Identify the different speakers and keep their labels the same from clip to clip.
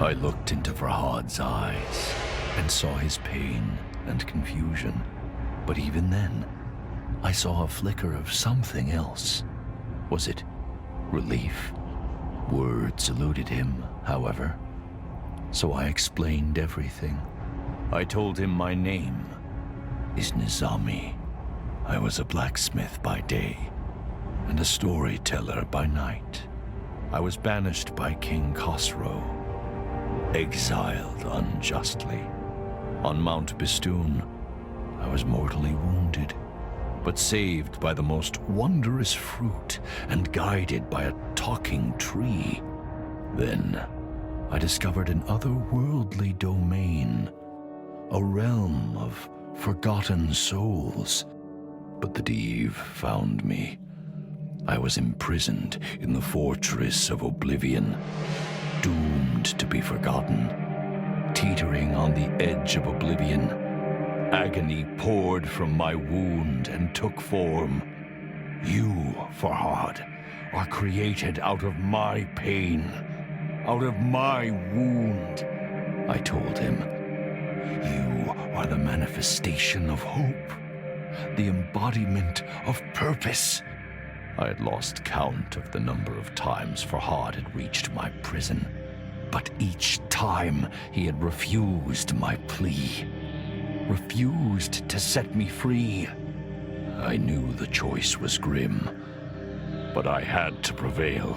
Speaker 1: I looked into Farhad's eyes and saw his pain and confusion. But even then, I saw a flicker of something else. Was it relief? Words eluded him, however. So I explained everything. I told him my name is Nizami. I was a blacksmith by day and a storyteller by night. I was banished by King Khosrow, exiled unjustly. On Mount Bistun, I was mortally wounded, but saved by the most wondrous fruit and guided by a talking tree. Then, I discovered an otherworldly domain, a realm of forgotten souls. But the Div found me. I was imprisoned in the fortress of oblivion, doomed to be forgotten, teetering on the edge of oblivion. Agony poured from my wound and took form. You, Farhad, are created out of my pain, out of my wound, I told him. You are the manifestation of hope, the embodiment of purpose. I had lost count of the number of times Farhad had reached my prison, but each time he had refused my plea, refused to set me free. I knew the choice was grim, but I had to prevail.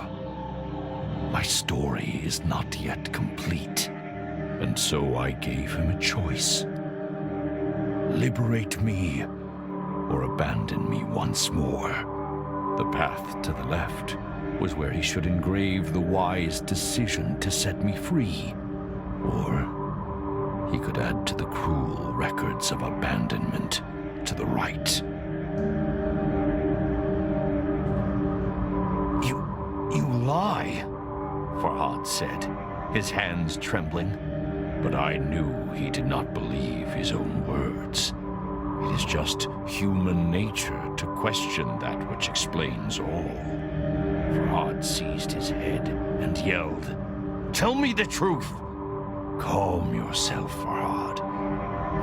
Speaker 1: My story is not yet complete, and so I gave him a choice. Liberate me, or abandon me once more. The path to the left was where he should engrave the wise decision to set me free, or he could add to the cruel records of abandonment to the right. You lie, Farhad said, his hands trembling. But I knew he did not believe his own words. It is just human nature to question that which explains all. Farhad seized his head and yelled, "Tell me the truth!" "Calm yourself, Farhad,"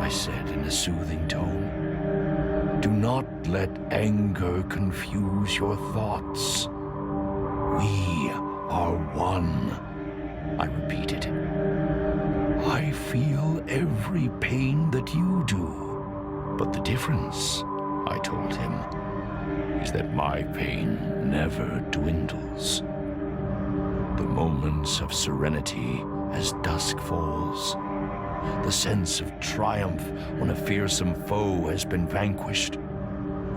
Speaker 1: I said in a soothing tone. "Do not let anger confuse your thoughts. We are one," I repeated. "I feel every pain that you do. But the difference," I told him, "is that my pain never dwindles. The moments of serenity as dusk falls, the sense of triumph when a fearsome foe has been vanquished.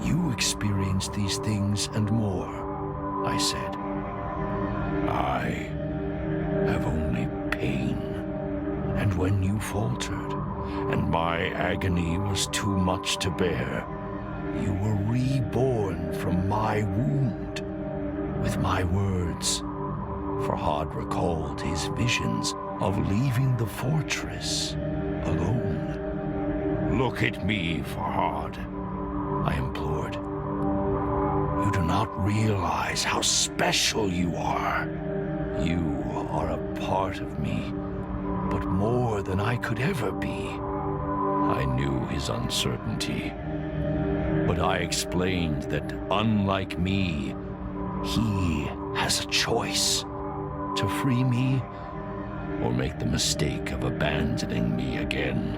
Speaker 1: You experience these things and more," I said. "I have only pain. And when you faltered, and my agony was too much to bear, you were reborn from my wound. With my words." Farhad recalled his visions of leaving the fortress alone. "Look at me, Farhad," I implored. "You do not realize how special you are. You are a part of me, but more than I could ever be." I knew his uncertainty, but I explained that, unlike me, he has a choice: to free me or make the mistake of abandoning me again,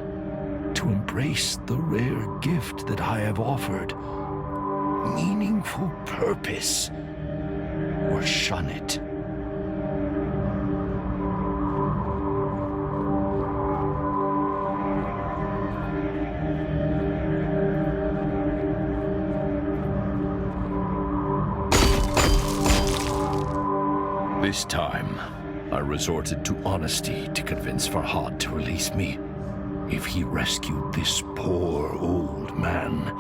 Speaker 1: to embrace the rare gift that I have offered, meaningful purpose, or shun it. This time, I resorted to honesty to convince Farhad to release me. If he rescued this poor old man,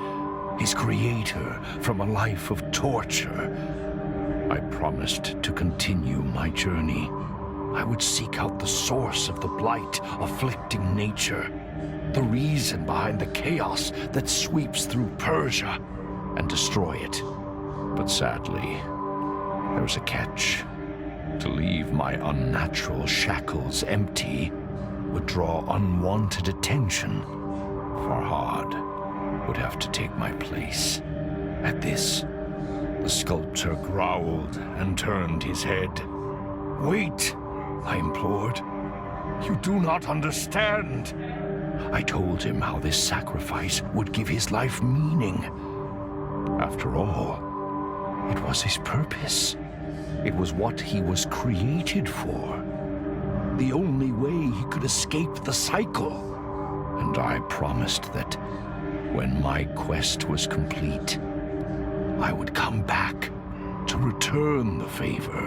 Speaker 1: his creator, from a life of torture, I promised to continue my journey. I would seek out the source of the blight afflicting nature, the reason behind the chaos that sweeps through Persia, and destroy it. But sadly, there was a catch. To leave my unnatural shackles empty, would draw unwanted attention. Farhad would have to take my place. At this, the sculptor growled and turned his head. "Wait," I implored. "You do not understand." I told him how this sacrifice would give his life meaning. After all, it was his purpose. It was what he was created for. The only way he could escape the cycle. And I promised that when my quest was complete, I would come back to return the favor.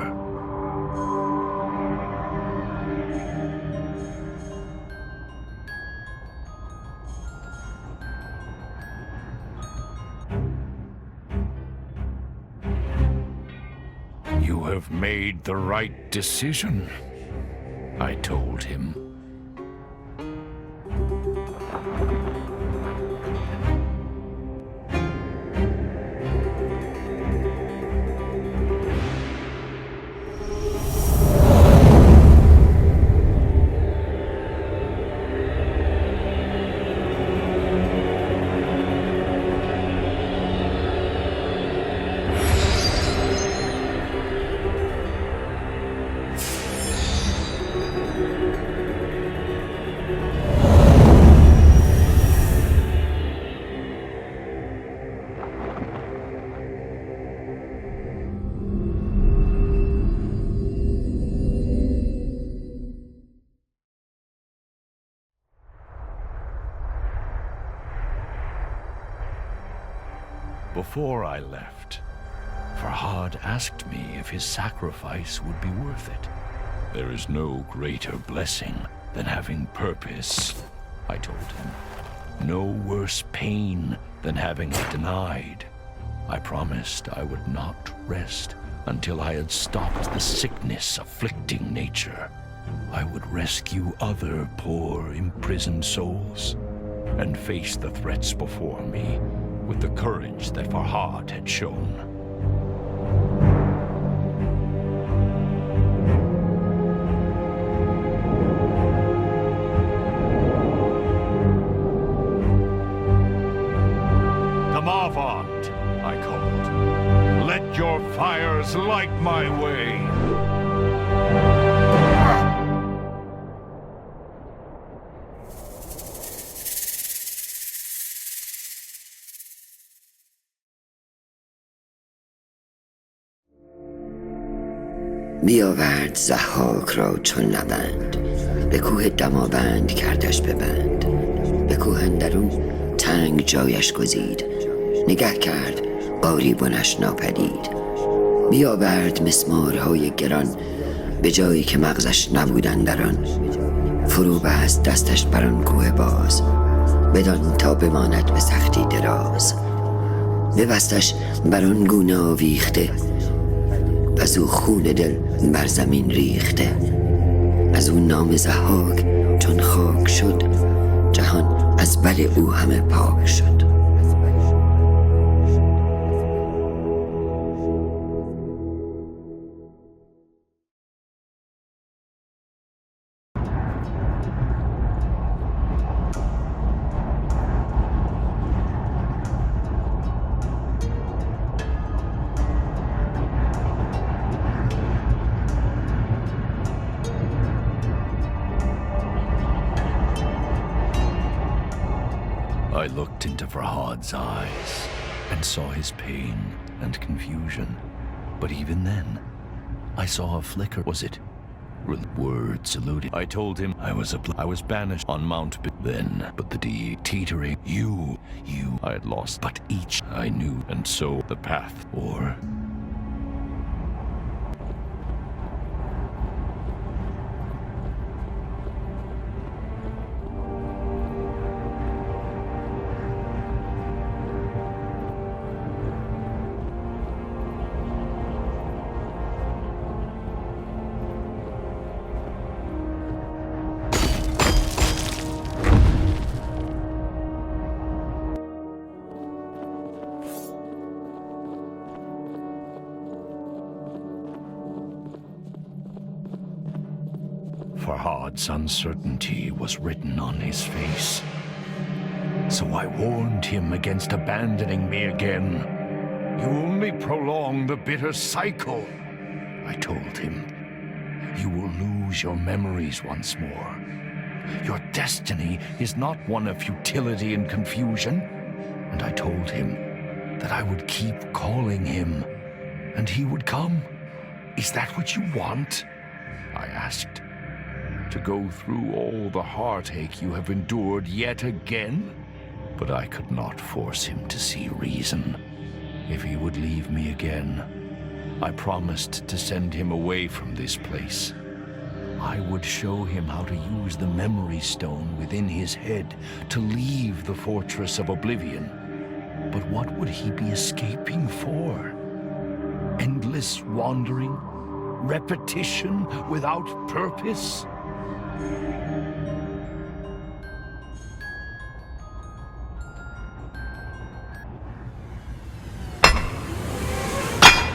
Speaker 1: "You have made the right decision," I told him. Before I left, Farhad asked me if his sacrifice would be worth it. "There is no greater blessing than having purpose," I told him. "No worse pain than having it denied." I promised I would not rest until I had stopped the sickness afflicting nature. I would rescue other poor, imprisoned souls and face the threats before me with the courage that Farhad had shown. "Come avant," I called. "Let your fires light my way."
Speaker 2: بیاورد ضحاک را چون نبند، به کوه دماوند کردش ببند. به کوه اندرون تنگ جایش گزید، نگه کرد قاری بنش ناپدید. بیاورد مسمارهای گران، به جایی که مغزش نبودن در آن. فرو بست دستش بر آن کوه باز، بدان تا بماند به سختی دراز. ببستش بر آن گونه آویخته، از او خون دل بر زمین ریخته. از او نام ضحاک چون خاک شد، جهان از بر او همه پاک شد.
Speaker 1: I looked into Farhad's eyes and saw his pain and confusion. But even then, I saw a flicker. Was it? Words eluded. I told him I was banished on Mount Bistun. Then, but the teetering, you, I had lost. But each I knew, and so the path, or... Farhad's uncertainty was written on his face. So I warned him against abandoning me again. You only prolong the bitter cycle, I told him. You will lose your memories once more. Your destiny is not one of futility and confusion. And I told him that I would keep calling him, and he would come. Is that what you want? I asked. To go through all the heartache you have endured yet again? But I could not force him to see reason. If he would leave me again, I promised to send him away from this place. I would show him how to use the memory stone within his head to leave the fortress of oblivion. But what would he be escaping for? Endless wandering? Repetition without purpose?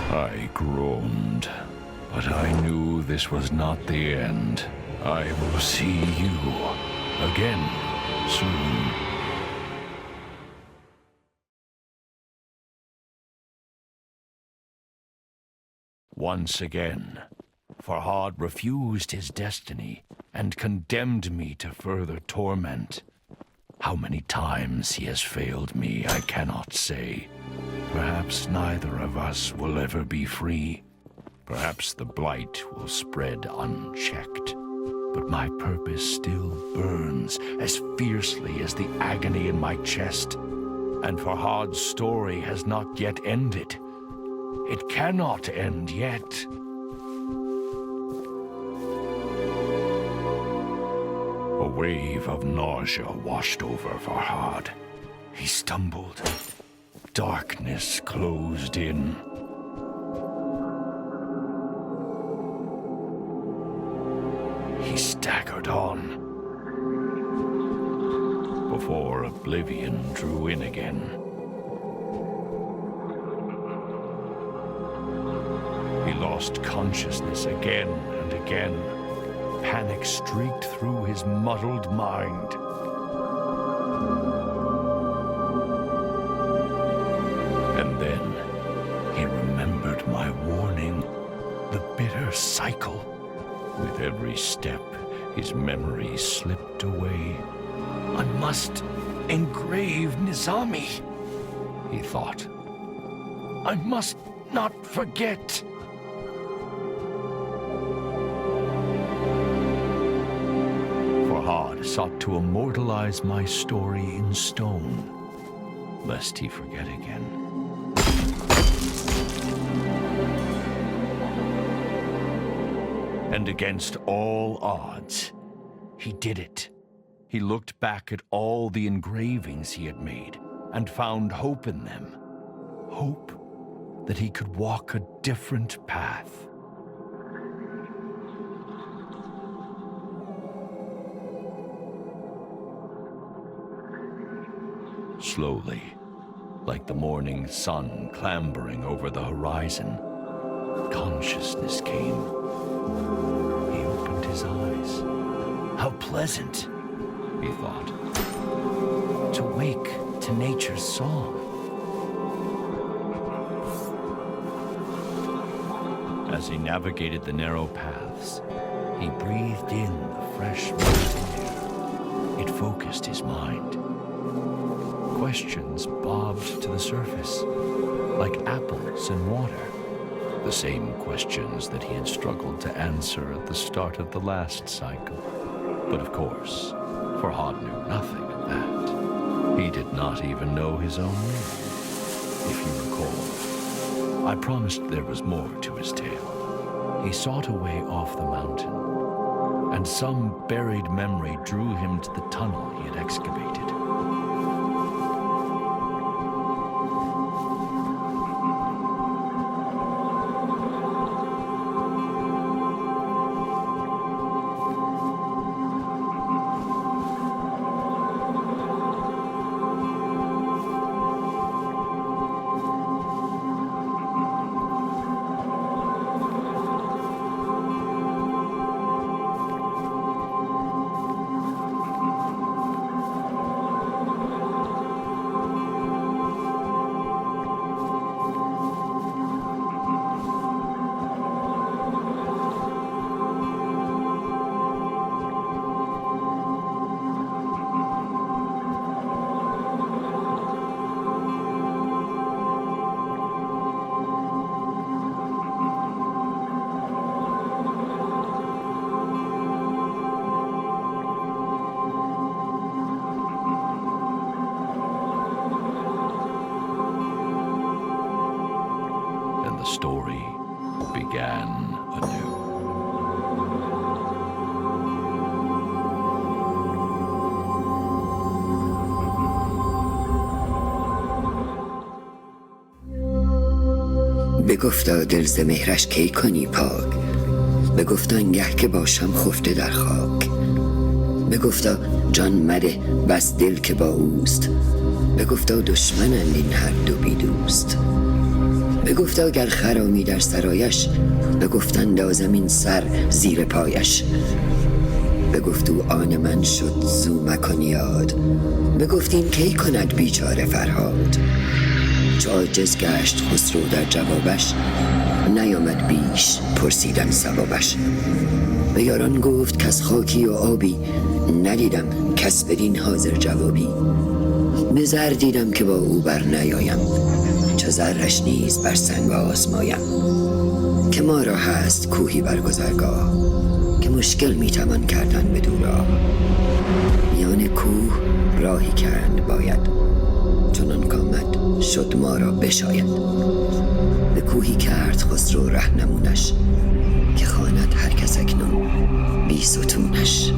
Speaker 1: I groaned, but I knew this was not the end. I will see you again soon. Once again, Farhad refused his destiny and condemned me to further torment. How many times he has failed me, I cannot say. Perhaps neither of us will ever be free. Perhaps the blight will spread unchecked. But my purpose still burns as fiercely as the agony in my chest. And Farhad's story has not yet ended. It cannot end yet. A wave of nausea washed over Farhad. He stumbled. Darkness closed in. He staggered on. Before oblivion drew in again. He lost consciousness again and again. Panic streaked through his muddled mind. And then he remembered my warning, the bitter cycle. With every step, his memory slipped away. I must engrave Nizami, he thought. I must not forget. Farhad sought to immortalize my story in stone, lest he forget again. And against all odds, he did it. He looked back at all the engravings he had made and found hope in them. Hope that he could walk a different path. Slowly, like the morning sun clambering over the horizon, consciousness came. He opened his eyes. How pleasant, he thought, to wake to nature's song. As he navigated the narrow paths, he breathed in the fresh mountain air. It focused his mind. Questions bobbed to the surface, like apples in water. The same questions that he had struggled to answer at the start of the last cycle. But of course, Farhad knew nothing of that. He did not even know his own name. If you recall, I promised there was more to his tale. He sought a way off the mountain, and some buried memory drew him to the tunnel he had excavated.
Speaker 2: بگفتا دل ز مهرش کی کنی پاک، بگفتا انگه که باشم خفته در خاک، بگفتا جان مده بس دل که با اوست، بگفتا دشمنند این هر دو بی دوست، بگفتا گر خرامی در سرایش، بگفت اندازم این سر زیر پایش، بگفتو آن من شد زو مکن یاد، بگفت این کی کند بیچاره فرهاد. چو عاجز گشت خسرو در جوابش، نیامد بیش پرسیدن ثوابش. به یاران گفت کز خاکی و آبی، ندیدم کس بدین حاضر جوابی. به زر دیدم که با او بر نیایم، چو زرش نیز بر سنگ آزمایم. که ما را هست کوهی بر گذرگاه، که مشکل میتوان کردن بدو راه. میان کوه راهی کرد باید، چنان کامد شد ما را بشاید. به کوهی کرد خسرو رهنمونش، که خواند هر کس اکنون بی ستونش.